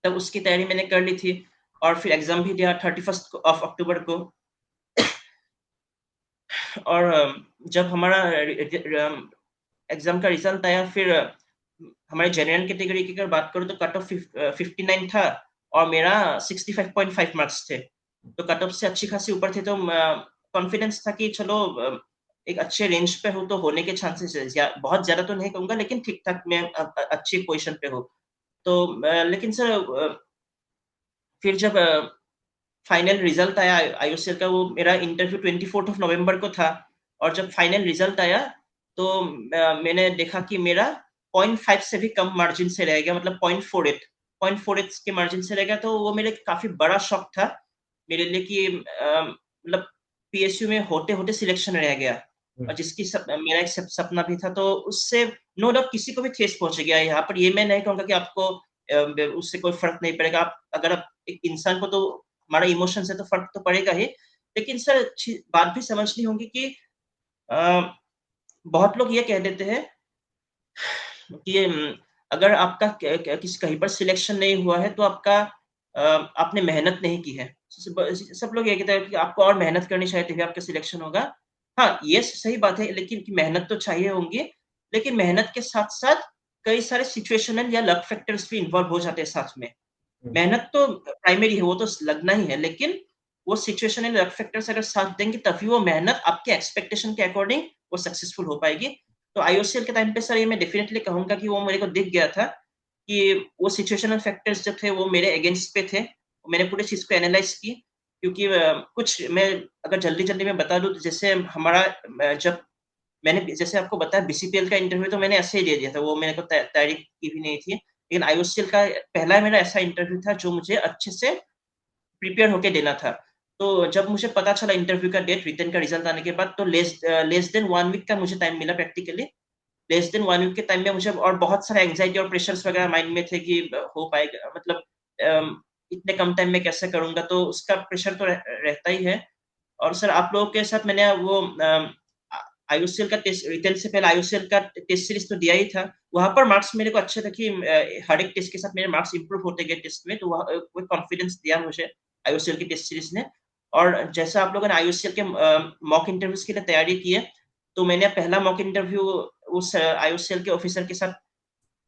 तब उसकी तैयारी मैंने कर ली थी, और फिर एग्जाम भी दिया 31 ऑफ अक्टूबर को। और जब हमारा एग्जाम का रिजल्ट आया, फिर हमारे जनरल कैटेगरी की अगर बात करूँ तो कट ऑफ 59 था, और मेरा 65.5 मार्क्स थे। तो कट ऑफ से अच्छी खासी ऊपर थे, तो कॉन्फिडेंस था कि चलो एक अच्छे रेंज पे हो तो होने के चांसेस है, बहुत ज्यादा तो नहीं कहूंगा लेकिन ठीक ठाक मैं अच्छी पोजीशन पे हो। तो लेकिन सर फिर जब फाइनल रिजल्ट आया आईओसीएल का, वो मेरा इंटरव्यू 24 नवंबर को था, और जब फाइनल रिजल्ट आया तो मैंने देखा कि मेरा 0.5 से भी कम मार्जिन से रह गया, मतलब 0.48 के मार्जिन से रह गया। तो वो मेरे काफी बड़ा शॉक था मेरे लिए कि मतलब पीएसयू में होते होते सिलेक्शन रह गया, और जिसकी मेरा एक सपना भी था। तो उससे नो डाउट किसी को भी ठेस पहुंच गया। यहाँ पर ये मैं नहीं कहूंगा कि आपको उससे कोई फर्क नहीं पड़ेगा, आप अगर आप एक इंसान को, तो हमारा इमोशन से तो फर्क तो पड़ेगा ही, लेकिन सर बात भी समझनी होगी कि आ, बहुत लोग ये कह देते हैं कि अगर आपका किसी कहीं पर सिलेक्शन नहीं हुआ है तो आपका आपने मेहनत नहीं की है। सब लोग ये कहते हैं कि आपको और मेहनत करनी चाहिए तभी आपका सिलेक्शन होगा। हाँ, ये सही बात है, लेकिन मेहनत तो चाहिए होंगी, लेकिन मेहनत के साथ साथ कई सारे सिचुएशनल या लक फैक्टर्स भी इन्वॉल्व हो जाते हैं साथ में। मेहनत तो प्राइमरी है, वो तो लगना ही है, लेकिन वो सिचुएशन एंड फैक्टर्स अगर साथ देंगे तभी वो मेहनत आपके एक्सपेक्टेशन के अकॉर्डिंग वो सक्सेसफुल हो पाएगी। तो आईओसीएल के टाइम पे सर ये मैं डेफिनेटली कहूंगा कि वो मेरे को दिख गया था कि वो सिचुएशनल फैक्टर्स जो थे वो मेरे अगेंस्ट पे थे। मैंने पूरे चीज को एनालाइज की, क्योंकि कुछ मैं अगर जल्दी जल्दी में बता दूं तो जैसे हमारा जब मैंने जैसे आपको बताया बीसीपीएल का इंटरव्यू तो मैंने ऐसे ही दे दिया था, वो मेरे को तैयारी की भी नहीं थी, लेकिन आईओसीएल का पहला मेरा ऐसा इंटरव्यू था जो मुझे अच्छे से प्रिपेयर होके देना था। तो जब मुझे पता चला इंटरव्यू का डेट, रिटर्न का रिजल्ट आने के बाद, तो लेस देन 1 वीक का मुझे टाइम मिला प्रैक्टिकली। लेस देन 1 वीक के टाइम में मुझे और बहुत सारे एंग्जाइटी और प्रेशर्स वगैरह माइंड में थे कि हो पाएगा, मतलब इतने कम टाइम में कैसे करूंगा, तो उसका प्रेशर तो रहता ही है। और सर आप लोगों के साथ मैंने वो आईयूसीएल का टेस्ट, रिटर्न से पहले आईयूसीएल का टेस्ट सीरीज तो दिया ही था। वहां पर मार्क्स मेरे को अच्छे थे कि हर एक टेस्ट के साथ मेरे मार्क्स इंप्रूव होते गए टेस्ट में, तो वो कॉन्फिडेंस दिया मुझे आईयूसीएल की टेस्ट सीरीज ने। और जैसा आप लोगों ने आईयूसीएल के मॉक इंटरव्यूज के लिए तैयारी की है, तो मैंने पहला मॉक इंटरव्यू उस आईयूसीएल के ऑफिसर के साथ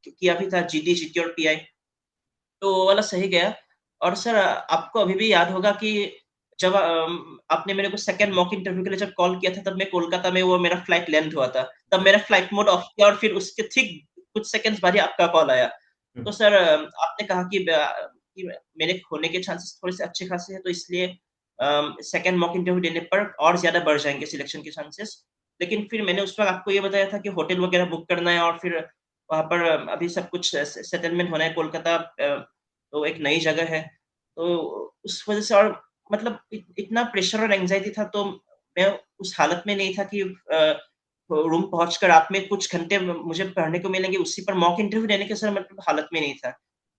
किया भी था, जीडी जीटी और पीआई, तो वो वाला सही गया। और सर आपको अभी भी याद होगा कि जब आपने मेरे को सेकंड मॉक इंटरव्यू के लिए जब कॉल किया था, तब मैं कोलकाता में, वो मेरा फ्लाइट लैंड हुआ था, तब मेरा फ्लाइट मोड ऑफ किया और फिर उसके ठीक कुछ सेकंड्स बाद ही आपका कॉल आया। तो सर आपने कहा कि मेरे होने के चांसेस थोड़े से अच्छे खासे हैं, तो इसलिए सेकंड मॉक इंटरव्यू देने पर और ज्यादा बढ़ जाएंगे सिलेक्शन के चांसेस। लेकिन फिर मैंने उस वक्त आपको ये बताया था कि होटल वगैरह बुक करना है, और फिर वहां पर अभी सब कुछ सेटलमेंट होना है कोलकाता, तो एक नई जगह है, तो उस वजह से, और मतलब इतना प्रेशर और एंजाइटी था, तो मैं उस हालत में नहीं था कि रूम पहुंचकर रात में कुछ घंटे मुझे पढ़ने को मिलेंगे, उसी पर मॉक इंटरव्यू देने के सर मतलब हालत में नहीं था,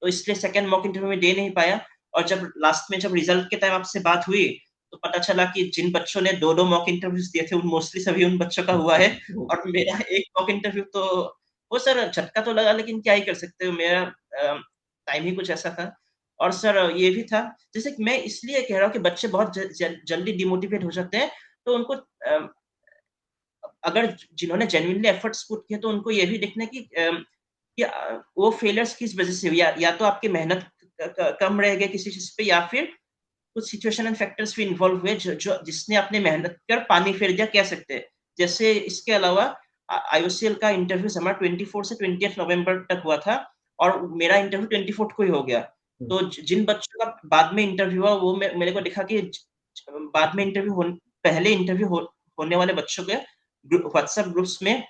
तो इसलिए सेकंड मॉक इंटरव्यू में दे नहीं पाया। और जब लास्ट में जब रिजल्ट के टाइम आपसे बात हुई, तो पता चला कि जिन बच्चों ने दो दो मॉक इंटरव्यूज दिए थे, उन मोस्टली सभी उन बच्चों का हुआ है, और मेरा एक मॉक इंटरव्यू, तो वो सर झटका तो लगा, लेकिन क्या ही कर सकते हो, मेरा टाइम ही कुछ ऐसा था। और सर ये भी था, जैसे कि मैं इसलिए कह रहा हूँ कि बच्चे बहुत जल्दी डिमोटिवेट हो जाते हैं, तो उनको अगर जिन्होंने जेन्युइनली एफर्ट्स पुट किए तो उनको ये भी देखना है कि वो फेलियर्स किस वजह से हुई, या तो आपकी मेहनत कम रह गई किसी चीज पे, या फिर कुछ सिचुएशन एंड फैक्टर्स भी इन्वॉल्व हुए जो जिसने अपने मेहनत कर पानी फेर दिया, कह सकते हैं। जैसे इसके अलावा आईओसीएल का इंटरव्यू हमारा 24 से 20 नवंबर तक हुआ था, और मेरा इंटरव्यू 24 को ही हो गया। तो जिन बच्चों का बाद में इंटरव्यू हुआ, वो मेरे को दिखा कि बाद में पहले इंटरव्यू होने वाले बच्चों के व्हाट्सएप ग्रुप्स में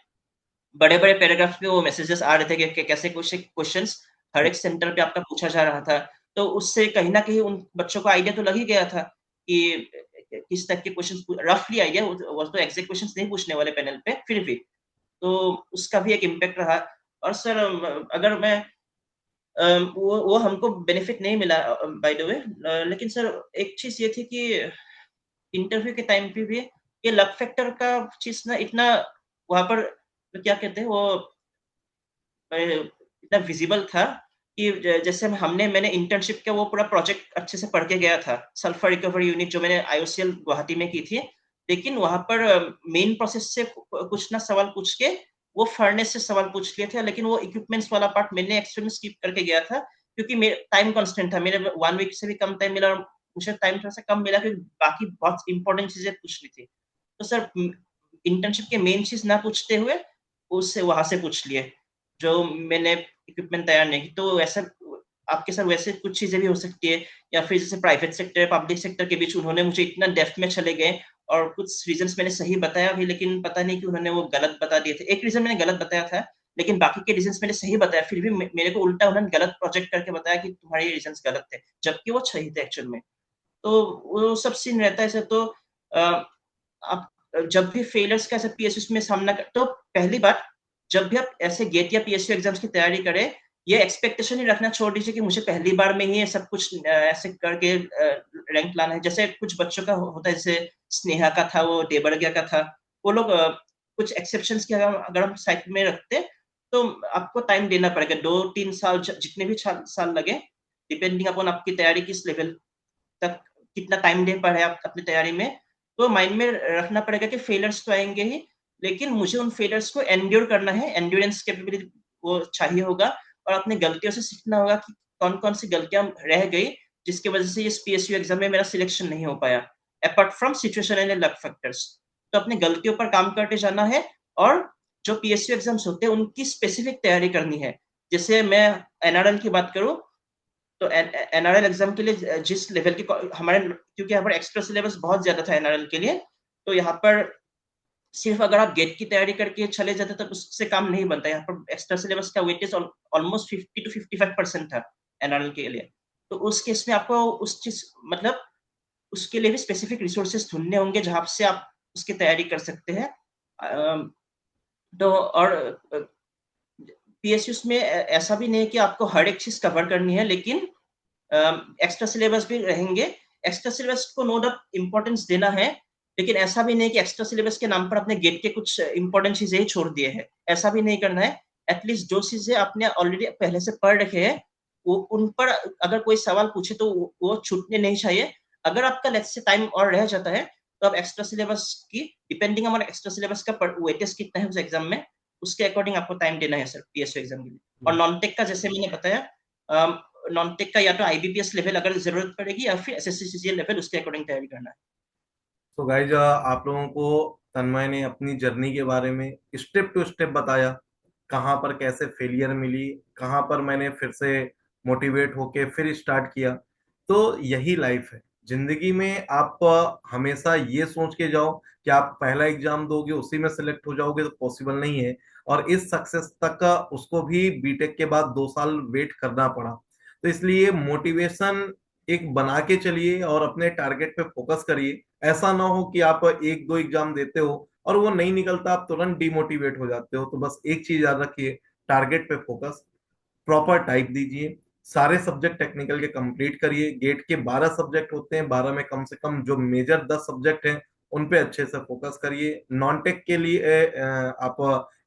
बड़े बड़े पैराग्राफ में वो मैसेजेस आ रहे थे कि कैसे कुछ क्वेश्चंस हर एक सेंटर पे आपका पूछा जा रहा था। तो उससे कहीं ना कहीं उन बच्चों को आइडिया तो लग ही गया था कि किस टाइप के क्वेश्चंस, रफली आइडिया, वो तो एग्जैक्ट क्वेश्चंस नहीं पूछने वाले पैनल पे, फिर भी तो उसका भी एक इम्पैक्ट रहा। और सर अगर मैं वो हमको बेनिफिट नहीं मिला बाय द वे, लेकिन सर एक चीज ये थी कि इंटरव्यू के टाइम पे भी ये लक फैक्टर का चीज ना इतना वहां पर क्या कहते हैं वो इतना विजिबल था कि जैसे मैंने इंटर्नशिप का वो पूरा प्रोजेक्ट अच्छे से पढ़ के गया था, सल्फर रिकवरी यूनिट जो मैंने आईओसीएल गुवाहाटी में की थी, लेकिन वहां पर मेन प्रोसेस से कुछ ना सवाल पूछ के वो फर्नेस से सवाल पूछ लिए थे, लेकिन वो इक्विपमेंट्स वाला पार्ट मैंने एक्चुअली स्किप करके गया था, क्योंकि मेरा टाइम कॉन्स्टेंट था, मेरे 1 वीक से भी कम टाइम मिला, और मुझे टाइम थोड़ा सा कम मिला क्योंकि बाकी बहुत इंपॉर्टेंट चीजें पूछनी थी। तो सर इंटर्नशिप के मेन चीज ना पूछते हुए उससे वहां से पूछ लिए जो मैंने इक्विपमेंट तैयार नहीं की। तो ऐसा आपके साथ वैसे कुछ चीजें भी हो सकती है, या फिर जैसे प्राइवेट सेक्टर पब्लिक सेक्टर के बीच उन्होंने मुझे इतना डेप्थ में चले गए, और कुछ रीजंस मैंने सही बताया भी, लेकिन पता नहीं कि उन्होंने वो गलत बता दिए थे। एक रीजन मैंने गलत बताया था, लेकिन बाकी के रीजंस मैंने सही बताया, फिर भी मेरे को उल्टा उन्होंने गलत प्रोजेक्ट करके बताया कि तुम्हारे रीजंस गलत थे, जबकि वो सही थे एक्चुअल में। तो वो सब सीन रहता है सर। तो आप जब भी फेलियर्स का ऐसे पीएसयू में सामना कर, तो पहली बात, जब भी आप ऐसे गेट या पीएसयू एग्जाम्स की तैयारी करें, ये एक्सपेक्टेशन ही रखना छोड़ दीजिए कि मुझे पहली बार में ही सब कुछ ऐसे करके रैंक लाना है। जैसे कुछ बच्चों का होता है, जैसे स्नेहा का था, वो देबरगिया का था, वो लोग कुछ एक्सेप्शंस की अगर हम साइड में रखते, तो आपको टाइम देना पड़ेगा, 2-3 साल, जितने भी साल लगे, डिपेंडिंग अपॉन आपकी तैयारी किस लेवल तक, कितना टाइम दे पा रहे हैं आप अपनी तैयारी में। तो माइंड में रखना पड़ेगा कि फेलियर्स तो आएंगे ही, लेकिन मुझे उन फेलियर्स को एंड्योर करना है, एंड्योरेंस कैपेबिलिटी वो चाहिए होगा, और अपनी गलतियों से सीखना होगा कि कौन कौन सी गलतियां रह गई जिसकी वजह से इस पीएसयू एग्जाम में मेरा सिलेक्शन नहीं हो पाया, apart from situation and luck factors. तो अपनी गलतियों पर काम करते जाना है, और जो पीएसयू एग्जाम्स होते हैं उनकी स्पेसिफिक तैयारी करनी है। जैसे मैं एनआरएल की बात करूं, तो एनआरएल एग्जाम के लिए जिस लेवल की हमारे, क्योंकि यहाँ पर एक्स्ट्रा सिलेबस बहुत ज्यादा था एनआरएल के लिए, तो यहाँ पर सिर्फ अगर आप गेट की तैयारी करके चले जाते तब उससे काम नहीं बनता। यहाँ पर एक्स्ट्रा सिलेबस का वेटेज ऑलमोस्ट 50 to 55% था एनआरएल के लिए। तो उस केस में आपको उस चीज मतलब उसके लिए भी स्पेसिफिक रिसोर्सेज ढूंढने होंगे जहां से आप उसकी तैयारी कर सकते हैं। तो और पीएसयू में ऐसा भी नहीं है कि आपको हर एक चीज कवर करनी है, लेकिन एक्स्ट्रा सिलेबस भी रहेंगे। एक्स्ट्रा सिलेबस को नो डाउट इंपॉर्टेंस देना है, लेकिन ऐसा भी नहीं कि एक्स्ट्रा सिलेबस के नाम पर अपने गेट के कुछ इंपॉर्टेंट चीजें ही छोड़ दिए हैं, ऐसा भी नहीं करना है। एटलीस्ट जो चीजें आपने ऑलरेडी पहले से पढ़ रखे हैं, वो उन पर अगर कोई सवाल पूछे तो वो छूटने नहीं चाहिए। अगर आपका लेट्स से टाइम और रह जाता है, तो आप एक्स्ट्रा सिलेबस की, डिपेंडिंग हमारा एक्स्ट्रा सिलेबस का वेटेज कितना है उस एग्जाम में, उसके अकॉर्डिंग आपको टाइम देना है सर पीएसयू एग्जाम के लिए। और नॉन टेक का जैसे मैंने बताया, नॉन टेक का या तो आईबीपीएस लेवल अगर जरूरत पड़ेगी, या फिर एसएससी लेवल, उसके अकॉर्डिंग तैयारी करना है। तो गाइज आप लोगों को तन्मय ने अपनी जर्नी के बारे में स्टेप टू स्टेप बताया, कहाँ पर कैसे फेलियर मिली, कहाँ पर मैंने फिर से मोटिवेट होके फिर स्टार्ट किया। तो यही लाइफ है जिंदगी में। आप हमेशा ये सोच के जाओ कि आप पहला एग्जाम दोगे उसी में सेलेक्ट हो जाओगे, तो पॉसिबल नहीं है। और इस सक्सेस तक का उसको भी बीटेक के बाद 2 साल वेट करना पड़ा। तो इसलिए मोटिवेशन एक बना के चलिए और अपने टारगेट पे फोकस करिए। ऐसा ना हो कि आप एक दो एग्जाम देते हो और वो नहीं निकलता, आप तुरंत डिमोटिवेट हो जाते हो। तो बस एक चीज याद रखिए, टारगेट पे फोकस, प्रॉपर टाइप दीजिए, सारे सब्जेक्ट टेक्निकल के कंप्लीट करिए। गेट के 12 सब्जेक्ट होते हैं, 12 में कम से कम जो मेजर 10 सब्जेक्ट हैं उन पे अच्छे से फोकस करिए। नॉन टेक के लिए आप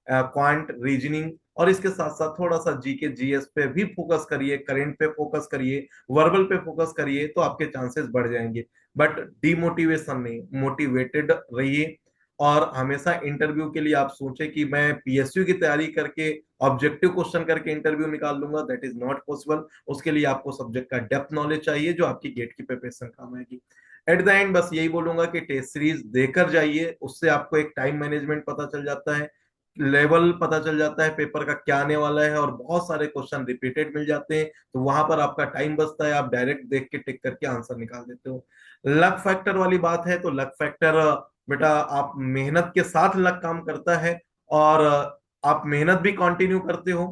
क्वांट, रीजनिंग और इसके साथ साथ थोड़ा सा जीके जीएस पे भी फोकस करिए, करेंट पे फोकस करिए, वर्बल पे फोकस करिए, तो आपके चांसेस बढ़ जाएंगे। बट डिमोटिवेशन नहीं, मोटिवेटेड रहिए। और हमेशा इंटरव्यू के लिए आप सोचे कि मैं पीएसयू की तैयारी करके ऑब्जेक्टिव क्वेश्चन करके इंटरव्यू निकाल लूंगा, दैट इज नॉट पॉसिबल। उसके लिए आपको सब्जेक्ट का डेप्थ नॉलेज चाहिए, जो आपकी गेट की प्रिपरेशन काम आएगी। एट द एंड बस यही बोलूंगा कि टेस्ट सीरीज देकर जाइए, उससे आपको एक टाइम मैनेजमेंट पता चल जाता है, लेवल पता चल जाता है पेपर का क्या आने वाला है, और बहुत सारे क्वेश्चन रिपीटेड मिल जाते हैं, तो वहां पर आपका टाइम बचता है, आप डायरेक्ट देख के टिक करके आंसर निकाल देते हो। लक फैक्टर वाली बात है, तो लक फैक्टर बेटा आप मेहनत के साथ लक काम करता है, और आप मेहनत भी कंटिन्यू करते हो।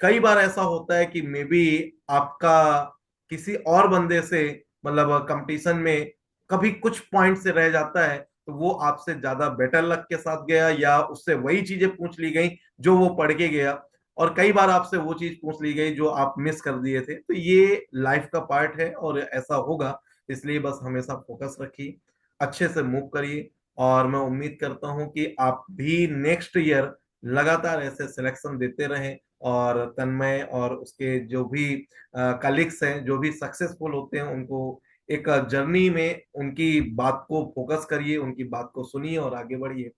कई बार ऐसा होता है कि मे बी आपका किसी और बंदे से मतलब कंपटीशन में कभी कुछ पॉइंट से रह जाता है, तो वो आपसे ज्यादा बेटर लक के साथ गया, या उससे वही चीजें पूछ ली गई जो वो पढ़ के गया, और कई बार आपसे वो चीज पूछ ली गई जो आप मिस कर दिए थे। तो ये लाइफ का पार्ट है और ऐसा होगा, इसलिए बस हमेशा फोकस रखिए, अच्छे से मूव करिए। और मैं उम्मीद करता हूं कि आप भी नेक्स्ट ईयर लगातार ऐसे सिलेक्शन देते रहें, और तन्मय और उसके जो भी कलीग्स हैं जो भी सक्सेसफुल होते हैं, उनको एक जर्नी में उनकी बात को फोकस करिए, उनकी बात को सुनिए और आगे बढ़िए।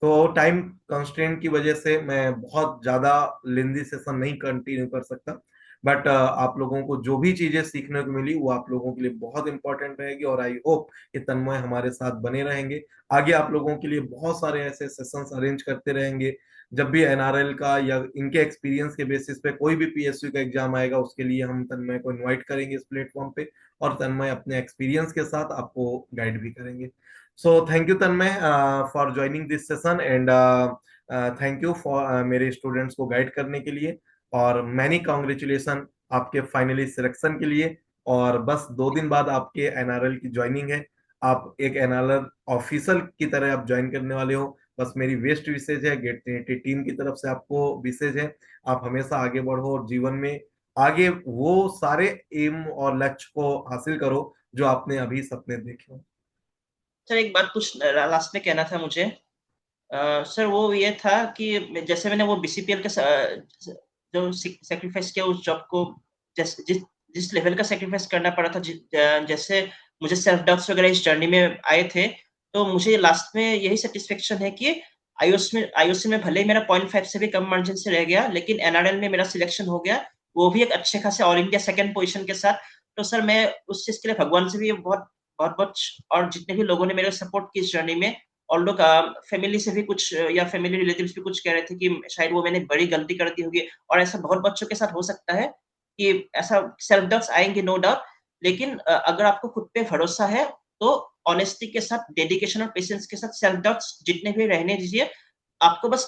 तो टाइम कंस्ट्रेंट की वजह से मैं बहुत ज्यादा लेंदी सेशन नहीं कंटिन्यू कर सकता, बट आप लोगों को जो भी चीजें सीखने को मिली वो आप लोगों के लिए बहुत इंपॉर्टेंट रहेगी, और आई होप कि तन्मय हमारे साथ बने रहेंगे। आगे आप लोगों के लिए बहुत सारे ऐसे सेशंस अरेंज करते रहेंगे, जब भी एनआरएल का या इनके एक्सपीरियंस के बेसिस पे कोई भी पीएसयू का एग्जाम आएगा, उसके लिए हम तन्मय को इनवाइट करेंगे इस प्लेटफॉर्म पे, और तन्मय अपने एक्सपीरियंस के साथ आपको गाइड भी करेंगे। So thank you Tanmay for joining this session, and thank you for मेरे स्टूडेंट्स को गाइड करने के लिए, और मैनी कॉन्ग्रेचुलेशन आपके फाइनली सिलेक्शन के लिए। और बस 2 दिन बाद आपके एनआरएल की ज्वाइनिंग है, आप एक एनआरएल ऑफिसर की तरह आप ज्वाइन करने वाले हो। बस मेरी बेस्ट विशेज है, गेट ट्रिनिटी टीम की तरफ से आपको विशेज है, आप हमेशा आगे बढ़ो और जीवन में आगे वो सारे एम और लक्ष्य को हासिल करो जो आपने अभी सपने देखे हो। सर एक बात कुछ लास्ट में कहना था मुझे। सर वो ये था कि जैसे मैंने वो बीसीपीएल का जो सेक्रीफाइस किया उस जॉब को, जिस जिस लेवल का सेक्रीफाइस करना पड़ा था, जैसे मुझे सेल्फ डाउट्स वगैरह इस जर्नी में आए थे, तो मुझे लास्ट में यही सेटिस्फेक्शन है कि आईओसी में भले ही मेरा 0.5 से भी कम मार्जिन से रह गया, लेकिन एनआरएल में मेरा सिलेक्शन हो गया, वो भी एक अच्छे खासे ऑल इंडिया सेकंड पोजीशन के साथ। तो सर मैं उस चीज के लिए भगवान से भी बहुत बहुत बहुत, और जितने भी लोगों ने मेरे सपोर्ट की इस जर्नी में, और लोग फैमिली से भी कुछ या फैमिली रिलेटिव्स भी कुछ कह रहे थे कि शायद वो मैंने बड़ी गलती कर दी होगी, और ऐसा बहुत बच्चों के साथ हो सकता है कि ऐसा सेल्फ डाउट्स आएंगे, नो डाउट। लेकिन अगर आपको खुद पे भरोसा है तो ऑनेस्टी के साथ, डेडिकेशन और पेशेंस के साथ सेल्फ डाउट्स जितने भी रहने दीजिए। आपको बस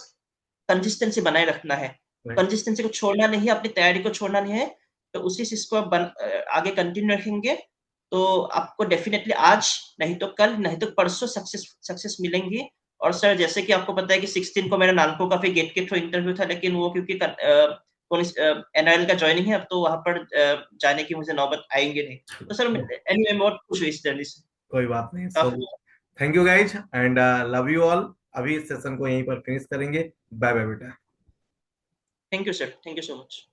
कंसिस्टेंसी बनाए रखना है, Right. कंसिस्टेंसी को छोड़ना नहीं है, अपनी तैयारी को छोड़ना नहीं है। तो उसी चीज को आप आगे कंटिन्यू रखेंगे तो आपको डेफिनेटली आज नहीं तो कल नहीं तो परसों सक्सेस सक्सेस मिलेंगी। और सर जैसे कि आपको पता है कि 16 को मेरा नालको का फिर गेट के थ्रू इंटरव्यू था, लेकिन वो क्योंकि एनआरएल का ज्वाइनिंग है, अब तो वहां पर जाने की मुझे नौबत आएंगे नहीं। तो सर एनीवे बहुत खुश हुई इस जर्नी से कोई बात नहीं। सो काफी। Thank you guys, and love you all. अभी इस सेशन को यहीं पर फिनिश करेंगे। बाय बाय बेटा। Thank you sir, thank you so much.